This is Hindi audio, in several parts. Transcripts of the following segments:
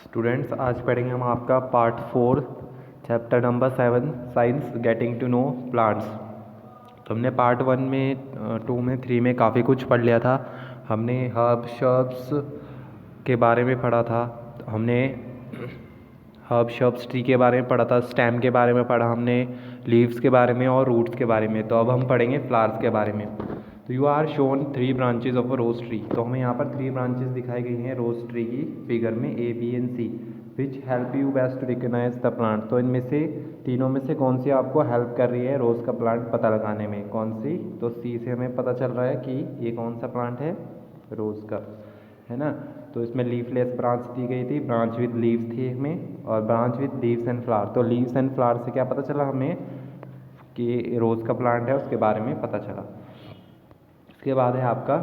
स्टूडेंट्स, आज पढ़ेंगे हम आपका part 4 chapter number 7 science getting to know plants. तो हमने पार्ट 1 में 2 में 3 में काफ़ी कुछ पढ़ लिया था। हमने हर्ब शर्ब्स के बारे में पढ़ा था। हमने हर्ब शर्ब्स ट्री के बारे में पढ़ा था, स्टेम के बारे में पढ़ा हमने, लीव्स के बारे में और रूट्स के बारे में। तो अब हम पढ़ेंगे फ्लावर्स के बारे में। तो you are shown 3 branches of a rose tree. तो हमें यहाँ पर 3 ब्रांचेज दिखाई गई हैं रोज ट्री की फिगर में, A B and C, which help you best to recognise the plant. तो इनमें से तीनों में से कौन सी आपको हेल्प कर रही है रोज़ का प्लांट पता लगाने में? कौन सी? तो सी से हमें पता चल रहा है कि ये कौन सा प्लांट है, रोज़ का, है ना। तो इसमें लीफलेस ब्रांच दी गई थी, ब्रांच विद लीव्स थी हमें, और branch with leaves and flower. तो लीव्स एंड फ्लावर से क्या पता चला हमें कि रोज़ का प्लांट है, उसके बारे में पता चला। इसके बाद है आपका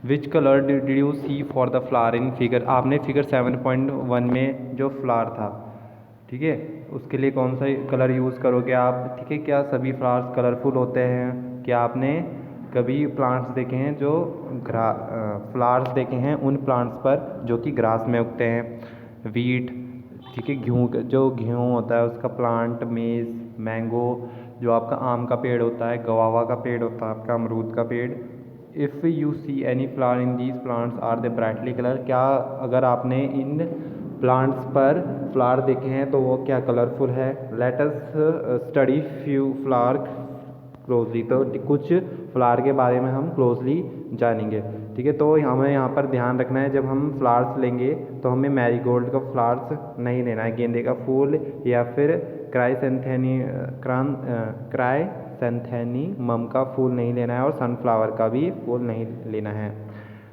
which colour did you see for the flower in figure. आपने फिगर 7.1 में जो फ्लावर था, ठीक है, उसके लिए कौन सा कलर यूज़ करोगे आप? ठीक है, क्या सभी फ्लावर्स कलरफुल होते हैं? क्या आपने कभी प्लांट्स देखे हैं जो फ्लावर्स देखे हैं उन प्लांट्स पर जो कि ग्रास में उगते हैं? वीट, ठीक है, गेहूँ होता है उसका प्लांट, मेज़, मैंगो, जो आपका आम का पेड़ होता है, गवावा का पेड़ होता है, आपका अमरूद का पेड़। If you see any flower in these plants are they brightly colour. क्या अगर आपने इन प्लांट्स पर फ्लावर देखे हैं तो वो क्या कलरफुल है? Let us study few flower closely. तो कुछ फ्लावर के बारे में हम क्लोजली जानेंगे, ठीक है। तो हमें यहाँ पर ध्यान रखना है, जब हम फ्लावर्स लेंगे तो हमें मैरीगोल्ड का फ्लावर्स नहीं लेना है, गेंदे का फूल या फिर क्राइसेंथेनिमम का फूल नहीं लेना है, और सनफ्लावर का भी फूल नहीं लेना है।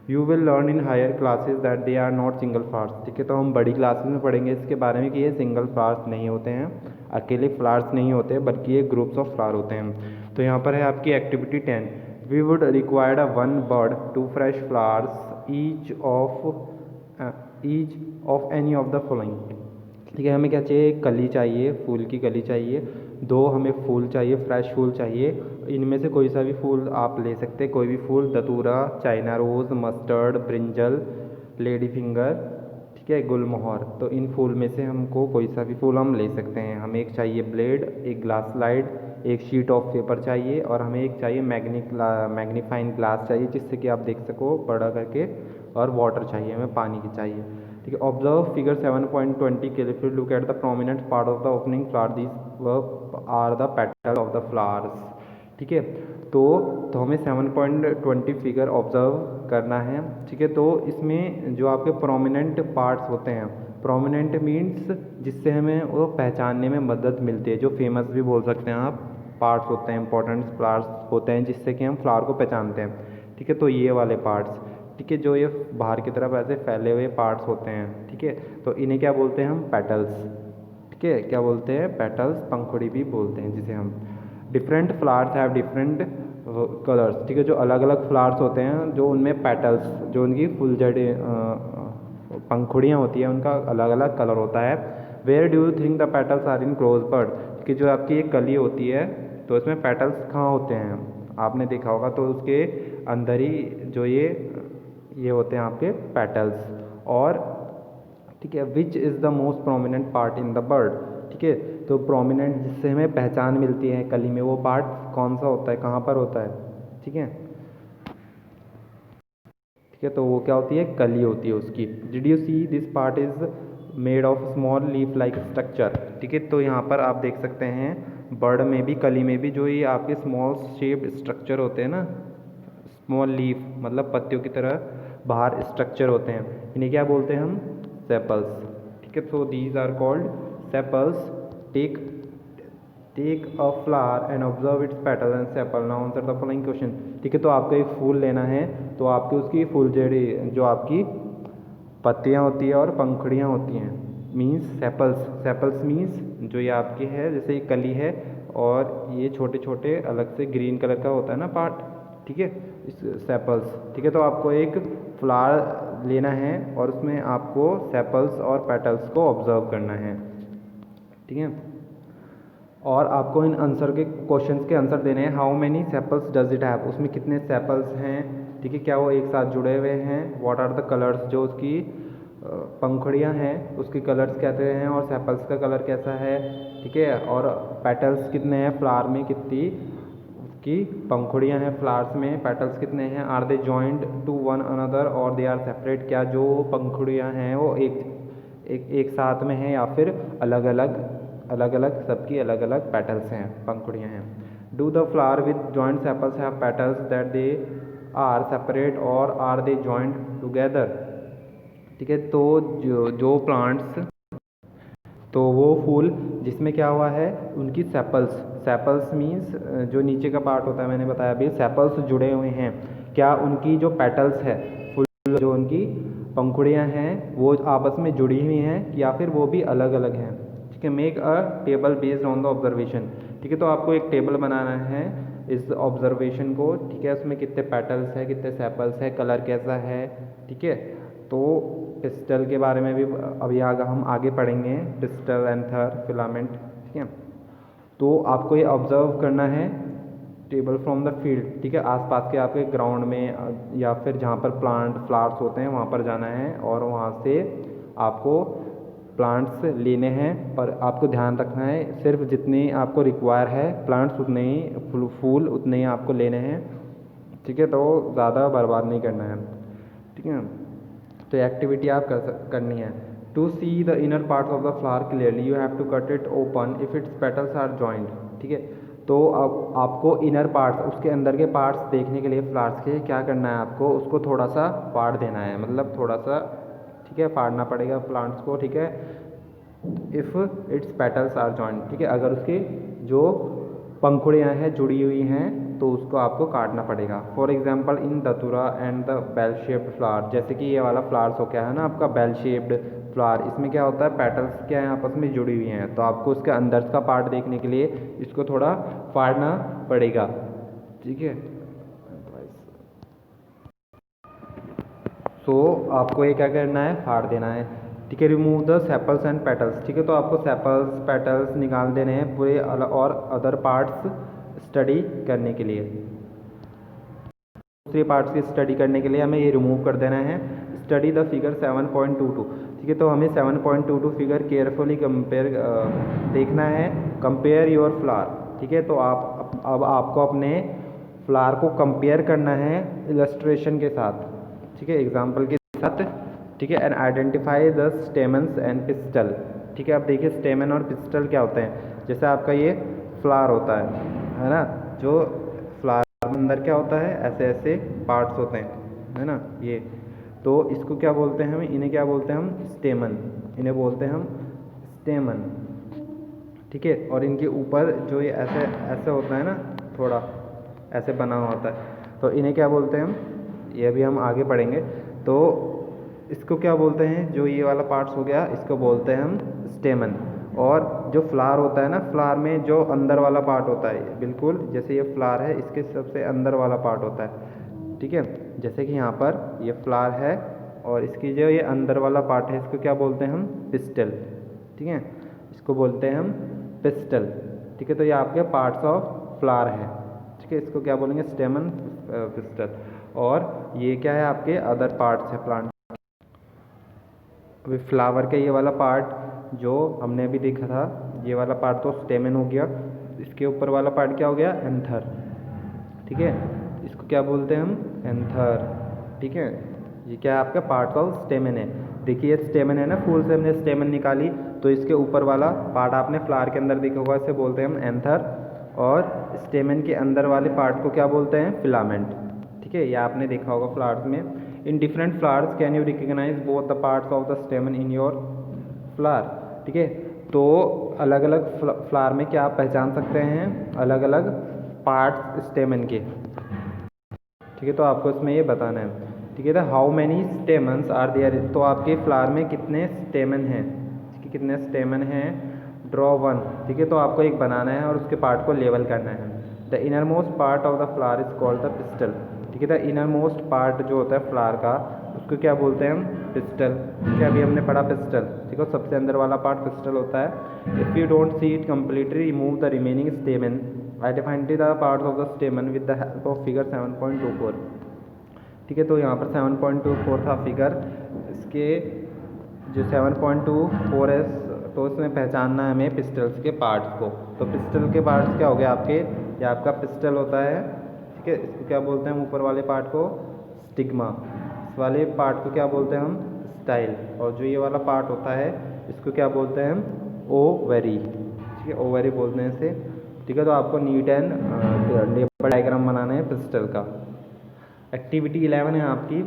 You will learn in higher classes that they are not single flowers. ठीक है, तो हम बड़ी क्लासेस में पढ़ेंगे इसके बारे में कि ये सिंगल फ्लावर्स नहीं होते हैं, अकेले फ्लावर्स नहीं होते, बल्कि ये ग्रुप्स ऑफ फ्लावर होते हैं। तो यहाँ पर है आपकी activity 10। We would required a 1 bird, 2 fresh flowers, each of any of the following. ठीक है, हमें क्या चाहिए? कली चाहिए, फूल की कली चाहिए। 2 हमें फूल चाहिए, फ्रेश फूल चाहिए। इनमें से कोई सा भी फूल आप ले सकते हैं, कोई भी फूल, दतूरा, China rose, mustard, brinjal, lady finger, ठीक है, गुलमोहर। तो इन फूल में से हमको कोई सा भी फूल हम ले सकते हैं। हमें एक चाहिए ब्लेड, एक ग्लास स्लाइड, एक शीट ऑफ पेपर चाहिए, और हमें एक चाहिए मैग्नीफाइंग ग्लास चाहिए जिससे कि आप देख सको बड़ा करके, और वाटर चाहिए, हमें पानी की चाहिए। ठीक है, observe figure 7.20 carefully, look at the prominent part of the opening flower, these are the petal of the flowers. ठीक है, तो हमें 7.20 फिगर ऑब्जर्व करना है। ठीक है, तो इसमें जो आपके प्रोमिनेंट पार्ट्स होते हैं, प्रोमिनेंट मीन्स जिससे हमें वो पहचानने में मदद मिलती है, जो फेमस भी बोल सकते हैं आप, पार्ट्स होते हैं, इंपॉर्टेंट पार्ट्स होते हैं जिससे कि हम फ्लावर को पहचानते हैं। ठीक है, तो ये वाले पार्ट्स, ठीक है, जो ये बाहर की तरफ ऐसे फैले हुए पार्ट्स होते हैं, ठीक है, तो इन्हें क्या बोलते हैं हम? पेटल्स। ठीक है, क्या बोलते हैं? पेटल्स, पंखुड़ी भी बोलते हैं जिसे हम। Different flowers have different colours. ठीक है, जो अलग अलग फ्लावर्स होते हैं, जो उनमें पेटल्स, जो उनकी फुलझड़ी पंखुड़ियाँ होती हैं, उनका अलग अलग कलर होता है। Where do you think the petals are in close bird. कि जो आपकी एक कली होती है, तो इसमें पेटल्स कहाँ होते हैं? आपने देखा होगा, तो उसके अंदर ही जो ये होते हैं आपके पेटल्स। और ठीक है, which is the most prominent part in the bird. ठीक है, तो प्रोमिनेंट जिससे हमें पहचान मिलती है कली में, वो पार्ट कौन सा होता है, कहाँ पर होता है? ठीक है, ठीक है, तो वो क्या होती है? कली होती है उसकी। Did you see this part is made of small leaf like structure. ठीक है, तो यहाँ पर आप देख सकते हैं बर्ड में भी, कली में भी, जो ये आपके स्मॉल शेप्ड स्ट्रक्चर होते हैं ना, स्मॉल लीफ मतलब पत्तियों की तरह बाहर स्ट्रक्चर होते हैं, इन्हें क्या बोलते हैं हम? सेपल्स। ठीक है, so these are called sepals. Take a flower and observe its petal and sepal. Now answer the following question. ठीक है, तो आपको एक फूल लेना है, तो आपकी उसकी फूलझड़ी, जो आपकी पत्तियाँ होती है और पंखुड़ियाँ होती हैं, मीन्स सेपल्स। सेपल्स मीन्स जो ये आपकी है, जैसे ये कली है, और ये छोटे छोटे अलग से ग्रीन कलर का होता है ना पार्ट, ठीक है, इस सेपल्स। ठीक है, तो आपको एक फ्लावर लेना है और उसमें आपको सेपल्स और पेटल्स को ऑब्जर्व करना है। ठीक है, और आपको इन आंसर के क्वेश्चंस के आंसर देने हैं। How many sepals does it have, उसमें कितने सेपल्स हैं? ठीक है, क्या वो एक साथ जुड़े हुए हैं? व्हाट आर द कलर्स, जो उसकी पंखुड़ियाँ हैं उसके कलर्स कहते हैं और सेपल्स का कलर कैसा है, ठीक है। और पेटल्स कितने हैं फ्लावर में, कितनी उसकी पंखुड़ियाँ हैं फ्लावर्स में, पेटल्स कितने हैं। Are they joined to one another or they are separate, क्या जो पंखुड़ियाँ हैं वो एक साथ में हैं या फिर अलग अलग सबकी अलग अलग पेटल्स हैं, पंखुड़ियाँ हैं। Do the flower with joint sepals have petals that they are separate or are they joint together, ठीक है। तो जो प्लांट्स, तो वो फूल जिसमें क्या हुआ है उनकी सेपल्स मीन्स जो नीचे का पार्ट होता है, मैंने बताया अभी सेपल्स जुड़े हुए हैं, क्या उनकी जो पेटल्स है फूल जो उनकी पंखुड़ियाँ हैं वो आपस में जुड़ी हुई हैं या फिर वो भी अलग अलग हैं, ठीक है। Make a table based on the observation, ठीक है। तो आपको एक टेबल बनाना है इस ऑब्जर्वेशन को, ठीक है। उसमें कितने पेटल्स है, कितने सेपल्स है, कलर कैसा है, ठीक है। तो पिस्टल के बारे में भी अभी हम आगे पढ़ेंगे, पिस्टल, एंथर, फिलामेंट, ठीक है। तो आपको ये ऑब्जर्व करना है टेबल फ्रॉम द फील्ड, ठीक है। आसपास के आपके ग्राउंड में या फिर जहाँ पर प्लांट फ्लावर्स होते हैं वहाँ पर जाना है और वहाँ से आपको प्लांट्स लेने हैं, पर आपको ध्यान रखना है सिर्फ जितने आपको रिक्वायर है प्लांट्स उतने ही फूल उतने ही आपको लेने हैं, ठीक है। तो ज़्यादा बर्बाद नहीं करना है, ठीक है। तो एक्टिविटी आप करनी है। To see the inner parts of the flower clearly you have to cut it open if its petals are joint, ठीक है। तो अब आपको इनर पार्ट्स, उसके अंदर के पार्ट्स देखने के लिए फ्लावर्स के क्या करना है, आपको उसको थोड़ा सा फाड़ देना है, मतलब थोड़ा सा, ठीक है, फाड़ना पड़ेगा प्लांट्स को, ठीक है। If its petals are joint, ठीक है। अगर उसके जो पंखुड़ियाँ हैं जुड़ी हुई हैं तो उसको आपको काटना पड़ेगा। For example in datura and the bell shaped flower, जैसे कि ये वाला फ्लावर्स हो क्या है ना आपका बेल शेप्ड फ्लावर, इसमें क्या होता है पेटल्स क्या है आपस में जुड़ी हुई हैं, तो आपको उसके अंदर का पार्ट देखने के लिए इसको थोड़ा फाड़ना पड़ेगा, ठीक है। सो आपको ये क्या करना है, फाड़ देना है, ठीक है। Remove the sepals and petals, ठीक है। तो आपको सेपल्स पेटल्स निकाल देने हैं पूरे और अदर पार्ट्स स्टडी करने के लिए, दूसरे पार्ट्स की स्टडी करने के लिए हमें ये रिमूव कर देना है। स्टडी द फिगर 7.22, ठीक है। तो हमें 7.22 फिगर केयरफुली कंपेयर देखना है, कंपेयर योर फ्लावर, ठीक है। तो अब आपको अपने फ्लावर को कंपेयर करना है इलस्ट्रेशन के साथ, ठीक है, एग्जाम्पल के साथ, ठीक है। And identify the stamens and pistol, ठीक है। अब देखिए स्टेमन और पिस्टल क्या होते हैं, जैसे आपका ये फ्लावर होता है ना, जो फ्लावर अंदर क्या होता है ऐसे ऐसे पार्ट्स होते हैं, है ना, ये तो इसको क्या बोलते हैं हम, इन्हें क्या बोलते हैं हम, स्टेमन, इन्हें बोलते हैं हम स्टेमन, ठीक है। और इनके ऊपर जो ये ऐसे ऐसे होता है ना, थोड़ा ऐसे बना हुआ होता है, तो इन्हें क्या बोलते हैं हम, ये भी हम आगे पढ़ेंगे। तो इसको क्या बोलते हैं, जो ये वाला पार्ट्स हो गया इसको बोलते हैं हम स्टेमन। और जो फ्लावर होता है ना, फ्लावर में जो अंदर वाला पार्ट होता है, बिल्कुल जैसे ये फ्लावर है इसके सबसे अंदर वाला पार्ट होता है, ठीक है। जैसे कि यहाँ पर ये फ्लावर है और इसकी जो ये अंदर वाला पार्ट है इसको क्या बोलते हैं हम, पिस्टल, ठीक है, इसको बोलते हैं हम पिस्टल, ठीक है। तो ये आपके पार्ट्स ऑफ फ्लावर है, ठीक है, इसको क्या बोलेंगे, स्टेमन, पिस्टल। और ये क्या है आपके अदर पार्ट्स है प्लांट। अभी फ्लावर का ये वाला पार्ट जो हमने अभी देखा था, ये वाला पार्ट तो स्टेमन हो गया, इसके ऊपर वाला पार्ट क्या हो गया, एंथर, ठीक है। इसको क्या बोलते हैं हम, एंथर, ठीक है। ये क्या है आपका पार्ट ऑफ स्टेमन है, देखिए ये स्टेमन है ना, फूल से हमने स्टेमन निकाली तो इसके ऊपर वाला पार्ट आपने फ्लावर के अंदर देखा होगा, इसे बोलते हैं हम एंथर। और स्टेमन के अंदर वाले पार्ट को क्या बोलते हैं, फिलामेंट, ठीक है। ये आपने देखा होगा फ्लावर्स में। In different flowers can you recognise both the parts of the stamen in your flower, ठीक है। तो अलग अलग फ्लावर में क्या आप पहचान सकते हैं, अलग अलग पार्ट्स स्टेमन के, ठीक है। तो आपको इसमें ये बताना है, ठीक है। तो how many stamens are there, तो आपके फ्लावर में कितने स्टेमन हैं, कितने स्टेमन हैं, ड्रॉ वन, ठीक है। तो आपको एक बनाना है और उसके पार्ट को लेवल करना है। The inner most part of the flower is called the pistol, ठीक है। द इनर मोस्ट पार्ट जो होता है फ्लावर का उसको क्या बोलते हैं हम, पिस्टल, ठीक है। अभी हमने पढ़ा पिस्टल, ठीक है, सबसे अंदर वाला पार्ट पिस्टल होता है। If you don't see it completely remove the remaining स्टेमन, identify the parts of the स्टेमन with the help of figure 7.24, ठीक है। तो यहाँ पर 7.24 था फिगर, इसके जो 7.24 है, तो उसमें पहचानना है हमें पिस्टल्स के पार्ट्स को। तो पिस्टल के पार्ट्स क्या हो गए आपके, ये आपका पिस्टल होता है, ठीक है, इसको क्या बोलते हैं हम ऊपर वाले पार्ट को, स्टिग्मा। इस वाले पार्ट को क्या बोलते हैं हम, स्टाइल। और जो ये वाला पार्ट होता है इसको क्या बोलते हैं हम, ओवरी, ठीक है, ओवरी बोलते हैं इसे, ठीक है। तो आपको नीट एंड लेबर डायग्राम बनाना है पिस्टल का। एक्टिविटी 11 है आपकी,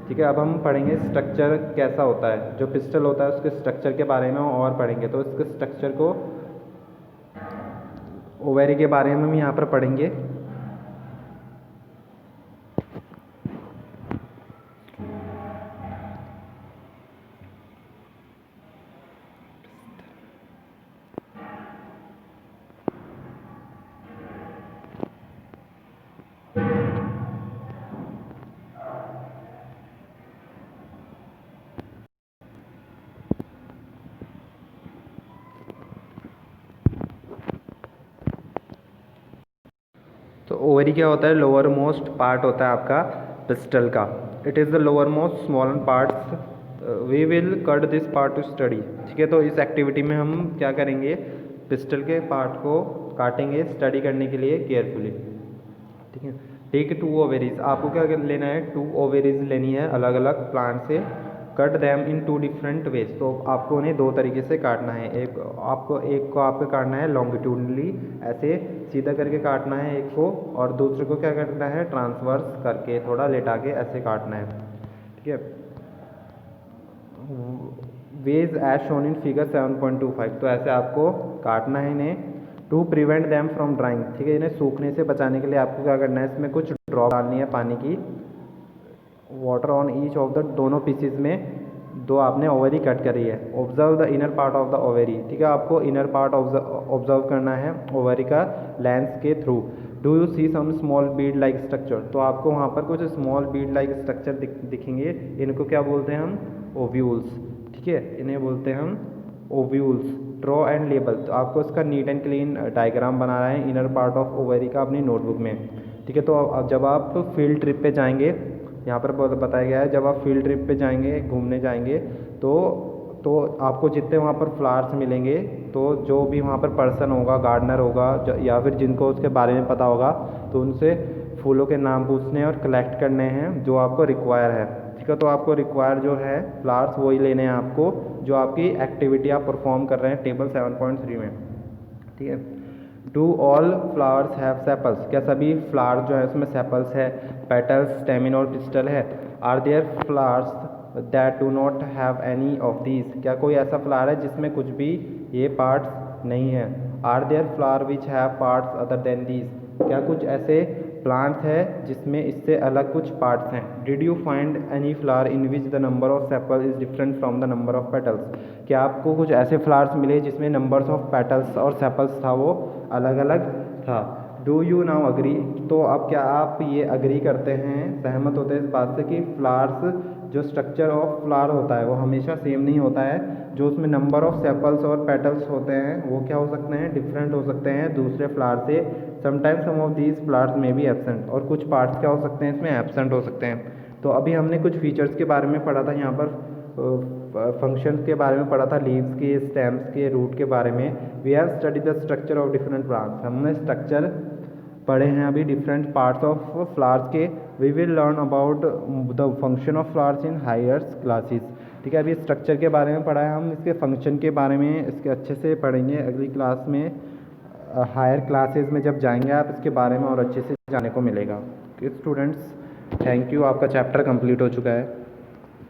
ठीक है। अब हम पढ़ेंगे स्ट्रक्चर कैसा होता है, जो पिस्टल होता है उसके स्ट्रक्चर के बारे में और पढ़ेंगे। तो इसके स्ट्रक्चर को, ओवेरी के बारे में हम यहाँ पर पढ़ेंगे। तो ओवरी क्या होता है, लोअर मोस्ट पार्ट होता है आपका पिस्टल का। It is the lower most small parts, we will cut this part to study, ठीक है। तो इस एक्टिविटी में हम क्या करेंगे, पिस्टल के पार्ट को काटेंगे स्टडी करने के लिए केयरफुली, ठीक है। टेक 2 ओवेरीज, आपको क्या लेना है, 2 ओवेरीज लेनी है अलग अलग प्लांट से। Cut them in 2 different ways, तो आपको उन्हें 2 तरीके से काटना है। एक को आपको काटना है लॉन्गिट्यूडनली, ऐसे सीधा करके काटना है एक को, और दूसरे को क्या करना है, ट्रांसवर्स करके थोड़ा लेटा के ऐसे काटना है, ठीक है। Wedge as shown in figure 7.25, तो ऐसे आपको काटना है इन्हें। To prevent them from drying, ठीक है, इन्हें सूखने से बचाने के लिए आपको क्या करना है, इसमें कुछ ड्रॉप डालनी है पानी की, water on each of the, दोनों पीसीज में दो आपने ओवरी कट करी है। Observe the inner part of the ovary, ठीक है, आपको इनर पार्ट ऑब्जर्व करना है ओवरी का लेंस के थ्रू। Do you see some small bead like structure, तो आपको वहाँ पर कुछ स्मॉल बीड लाइक स्ट्रक्चर दिखेंगे। इनको क्या बोलते हैं हम, ओव्यूल्स, ठीक है, इन्हें बोलते हैं हम ओव्यूल्स। ड्रॉ एंड लेबल, तो आपको इसका नीट एंड क्लीन डायग्राम बना रहा है इनर पार्ट ऑफ ओवरी का अपनी नोटबुक में, ठीक है। तो अब जब आप फील्ड ट्रिप पे जाएंगे, यहाँ पर बताया गया है, जब आप फील्ड ट्रिप पे जाएंगे, घूमने जाएंगे, तो आपको जितने वहाँ पर फ्लावर्स मिलेंगे, तो जो भी वहाँ पर पर्सन होगा, गार्डनर होगा, या फिर जिनको उसके बारे में पता होगा, तो उनसे फूलों के नाम पूछने और कलेक्ट करने हैं जो आपको रिक्वायर है, ठीक है। तो आपको रिक्वायर जो है फ्लावर्स वही लेने हैं आपको, जो आपकी एक्टिविटी आप परफॉर्म कर रहे हैं टेबल 7.3 में, ठीक है। Do all flowers have sepals, क्या सभी फ्लावर्स जो है उसमें सेपल्स है, पेटल्स, स्टेमिन और पिस्टल है। Are there flowers that do not have any of these, क्या कोई ऐसा फ्लावर है जिसमें कुछ भी ये पार्ट्स नहीं है। Are there flower which have parts other than these, क्या कुछ ऐसे प्लांट्स है जिसमें इससे अलग कुछ पार्ट्स हैं। Did you find any flower in which the number of sepal is different from the number of petals, क्या आपको कुछ ऐसे फ्लावर्स मिले जिसमें नंबर्स ऑफ पेटल्स और सेपल्स था वो अलग अलग था। डू यू नाउ अग्री, तो अब क्या आप ये अग्री करते हैं, सहमत होते हैं इस बात से कि फ्लावर्स, जो स्ट्रक्चर ऑफ फ्लावर होता है वो हमेशा सेम नहीं होता है, जो उसमें नंबर ऑफ सेपल्स और पेटल्स होते हैं वो क्या हो सकते हैं, डिफरेंट हो सकते हैं दूसरे फ्लावर से। Sometimes some of these flowers में बी एब्सेंट, और कुछ पार्ट्स क्या हो सकते हैं इसमें एब्सेंट हो सकते हैं। तो अभी हमने कुछ फीचर्स के बारे में पढ़ा था, यहाँ पर फंक्शंस के बारे में पढ़ा था, लीव्स के, स्टेम्स के, रूट के बारे में। We have study the structure of different plants, हमने स्ट्रक्चर पढ़े हैं अभी डिफरेंट पार्ट्स ऑफ फ्लावर्स के। We will learn about the function of flowers in higher classes, ठीक है। अभी स्ट्रक्चर के बारे में पढ़ा है, हम इसके फंक्शन के बारे में इसके अच्छे से पढ़ेंगे अगली क्लास में। हायर क्लासेस में जब जाएंगे आप इसके बारे में और अच्छे से जानने को मिलेगा। स्टूडेंट्स, थैंक यू, आपका चैप्टर कंप्लीट हो चुका है।